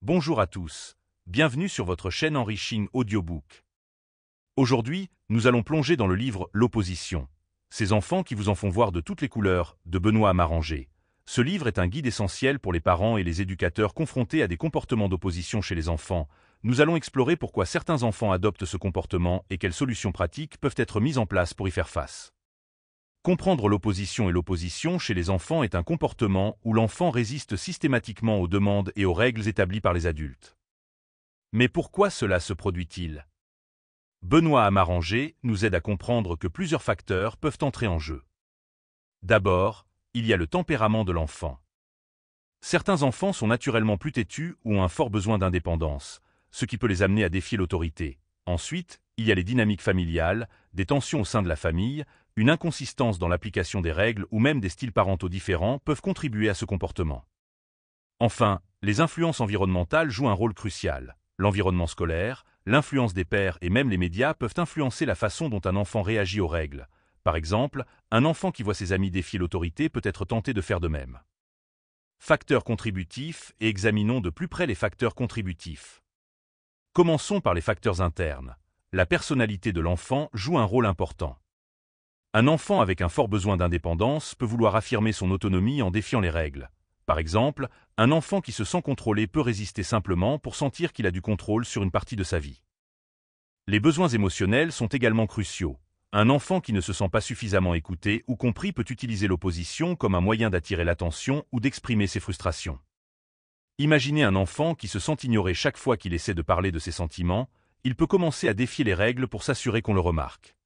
Bonjour à tous, bienvenue sur votre chaîne Enriching Audiobook. Aujourd'hui, nous allons plonger dans le livre L'opposition. Ces enfants qui vous en font voir de toutes les couleurs, de Benoît Hamaranger. Ce livre est un guide essentiel pour les parents et les éducateurs confrontés à des comportements d'opposition chez les enfants. Nous allons explorer pourquoi certains enfants adoptent ce comportement et quelles solutions pratiques peuvent être mises en place pour y faire face. Comprendre l'opposition et l'opposition chez les enfants est un comportement où l'enfant résiste systématiquement aux demandes et aux règles établies par les adultes. Mais pourquoi cela se produit-il? Benoît Hamaranger nous aide à comprendre que plusieurs facteurs peuvent entrer en jeu. D'abord, il y a le tempérament de l'enfant. Certains enfants sont naturellement plus têtus ou ont un fort besoin d'indépendance, ce qui peut les amener à défier l'autorité. Ensuite, il y a les dynamiques familiales, des tensions au sein de la famille, une inconsistance dans l'application des règles ou même des styles parentaux différents peuvent contribuer à ce comportement. Enfin, les influences environnementales jouent un rôle crucial. L'environnement scolaire, l'influence des pairs et même les médias peuvent influencer la façon dont un enfant réagit aux règles. Par exemple, un enfant qui voit ses amis défier l'autorité peut être tenté de faire de même. Facteurs contributifs, et examinons de plus près les facteurs contributifs. Commençons par les facteurs internes. La personnalité de l'enfant joue un rôle important. Un enfant avec un fort besoin d'indépendance peut vouloir affirmer son autonomie en défiant les règles. Par exemple, un enfant qui se sent contrôlé peut résister simplement pour sentir qu'il a du contrôle sur une partie de sa vie. Les besoins émotionnels sont également cruciaux. Un enfant qui ne se sent pas suffisamment écouté ou compris peut utiliser l'opposition comme un moyen d'attirer l'attention ou d'exprimer ses frustrations. Imaginez un enfant qui se sent ignoré chaque fois qu'il essaie de parler de ses sentiments, il peut commencer à défier les règles pour s'assurer qu'on le remarque.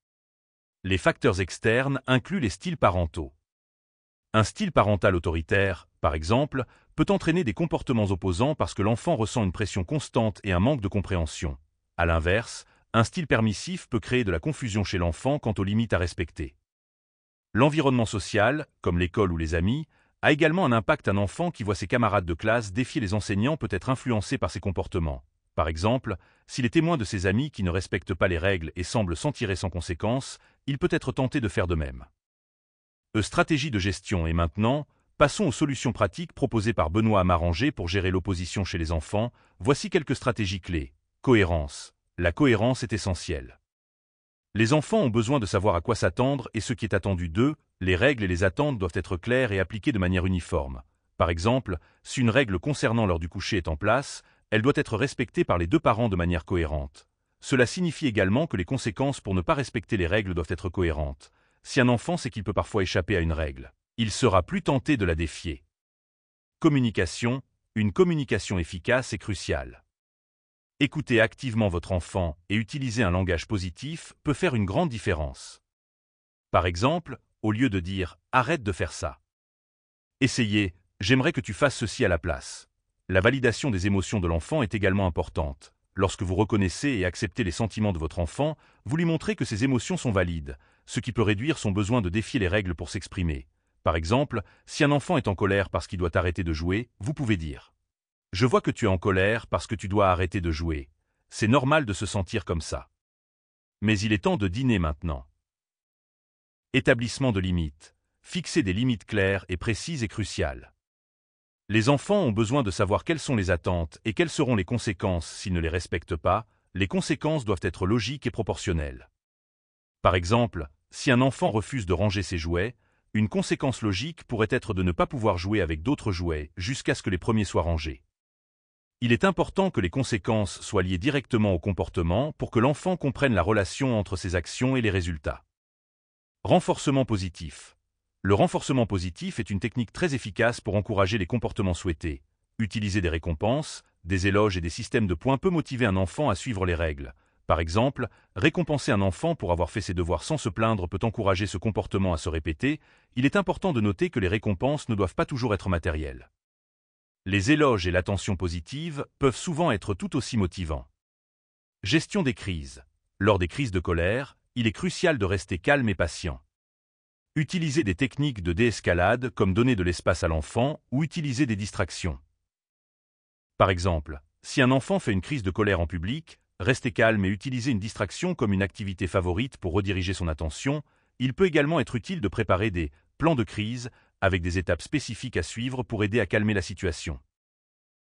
Les facteurs externes incluent les styles parentaux. Un style parental autoritaire, par exemple, peut entraîner des comportements opposants parce que l'enfant ressent une pression constante et un manque de compréhension. À l'inverse, un style permissif peut créer de la confusion chez l'enfant quant aux limites à respecter. L'environnement social, comme l'école ou les amis, a également un impact. Un enfant qui voit ses camarades de classe défier les enseignants peut être influencé par ces comportements. Par exemple, s'il est témoin de ses amis qui ne respectent pas les règles et semblent s'en tirer sans conséquence, il peut être tenté de faire de même. Stratégie de gestion. Et maintenant, passons aux solutions pratiques proposées par Benoît Hamaranger pour gérer l'opposition chez les enfants. Voici quelques stratégies clés. Cohérence. La cohérence est essentielle. Les enfants ont besoin de savoir à quoi s'attendre et ce qui est attendu d'eux. Les règles et les attentes doivent être claires et appliquées de manière uniforme. Par exemple, si une règle concernant l'heure du coucher est en place, elle doit être respectée par les deux parents de manière cohérente. Cela signifie également que les conséquences pour ne pas respecter les règles doivent être cohérentes. Si un enfant sait qu'il peut parfois échapper à une règle, il sera plus tenté de la défier. Communication. Une communication efficace est cruciale. Écouter activement votre enfant et utiliser un langage positif peut faire une grande différence. Par exemple, au lieu de dire « arrête de faire ça », essayez « j'aimerais que tu fasses ceci à la place ». La validation des émotions de l'enfant est également importante. Lorsque vous reconnaissez et acceptez les sentiments de votre enfant, vous lui montrez que ses émotions sont valides, ce qui peut réduire son besoin de défier les règles pour s'exprimer. Par exemple, si un enfant est en colère parce qu'il doit arrêter de jouer, vous pouvez dire « Je vois que tu es en colère parce que tu dois arrêter de jouer. C'est normal de se sentir comme ça. Mais il est temps de dîner maintenant. » Établissement de limites. Fixer des limites claires et précises est crucial. Les enfants ont besoin de savoir quelles sont les attentes et quelles seront les conséquences s'ils ne les respectent pas. Les conséquences doivent être logiques et proportionnelles. Par exemple, si un enfant refuse de ranger ses jouets, une conséquence logique pourrait être de ne pas pouvoir jouer avec d'autres jouets jusqu'à ce que les premiers soient rangés. Il est important que les conséquences soient liées directement au comportement pour que l'enfant comprenne la relation entre ses actions et les résultats. Renforcement positif. Le renforcement positif est une technique très efficace pour encourager les comportements souhaités. Utiliser des récompenses, des éloges et des systèmes de points peut motiver un enfant à suivre les règles. Par exemple, récompenser un enfant pour avoir fait ses devoirs sans se plaindre peut encourager ce comportement à se répéter. Il est important de noter que les récompenses ne doivent pas toujours être matérielles. Les éloges et l'attention positive peuvent souvent être tout aussi motivants. Gestion des crises. Lors des crises de colère, il est crucial de rester calme et patient. Utilisez des techniques de déescalade comme donner de l'espace à l'enfant ou utiliser des distractions. Par exemple, si un enfant fait une crise de colère en public, restez calme et utilisez une distraction comme une activité favorite pour rediriger son attention. Il peut également être utile de préparer des plans de crise avec des étapes spécifiques à suivre pour aider à calmer la situation.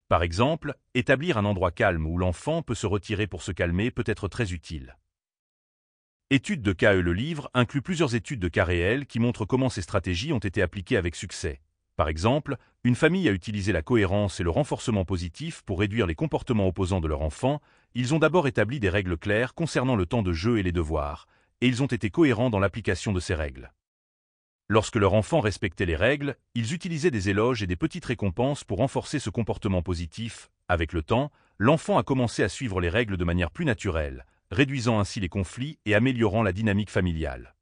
Par exemple, établir un endroit calme où l'enfant peut se retirer pour se calmer peut être très utile. Étude de cas. Le livre inclut plusieurs études de cas réels qui montrent comment ces stratégies ont été appliquées avec succès. Par exemple, une famille a utilisé la cohérence et le renforcement positif pour réduire les comportements opposants de leur enfant. Ils ont d'abord établi des règles claires concernant le temps de jeu et les devoirs, et ils ont été cohérents dans l'application de ces règles. Lorsque leur enfant respectait les règles, ils utilisaient des éloges et des petites récompenses pour renforcer ce comportement positif. Avec le temps, l'enfant a commencé à suivre les règles de manière plus naturelle, réduisant ainsi les conflits et améliorant la dynamique familiale.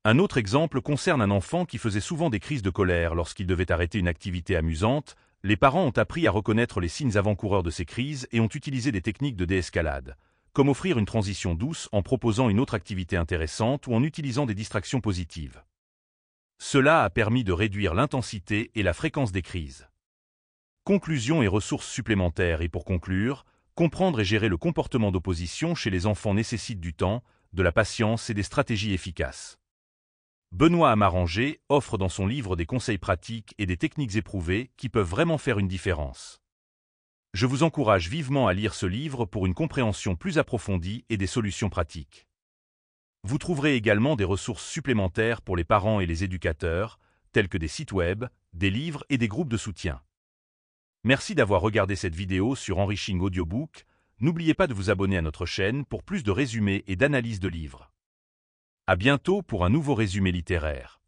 Un autre exemple concerne un enfant qui faisait souvent des crises de colère lorsqu'il devait arrêter une activité amusante. Les parents ont appris à reconnaître les signes avant-coureurs de ces crises et ont utilisé des techniques de déescalade, comme offrir une transition douce en proposant une autre activité intéressante ou en utilisant des distractions positives. Cela a permis de réduire l'intensité et la fréquence des crises. Conclusion et ressources supplémentaires. Et pour conclure, comprendre et gérer le comportement d'opposition chez les enfants nécessite du temps, de la patience et des stratégies efficaces. Benoît Amarangé offre dans son livre des conseils pratiques et des techniques éprouvées qui peuvent vraiment faire une différence. Je vous encourage vivement à lire ce livre pour une compréhension plus approfondie et des solutions pratiques. Vous trouverez également des ressources supplémentaires pour les parents et les éducateurs, tels que des sites web, des livres et des groupes de soutien. Merci d'avoir regardé cette vidéo sur Enriching Audiobook. N'oubliez pas de vous abonner à notre chaîne pour plus de résumés et d'analyses de livres. À bientôt pour un nouveau résumé littéraire.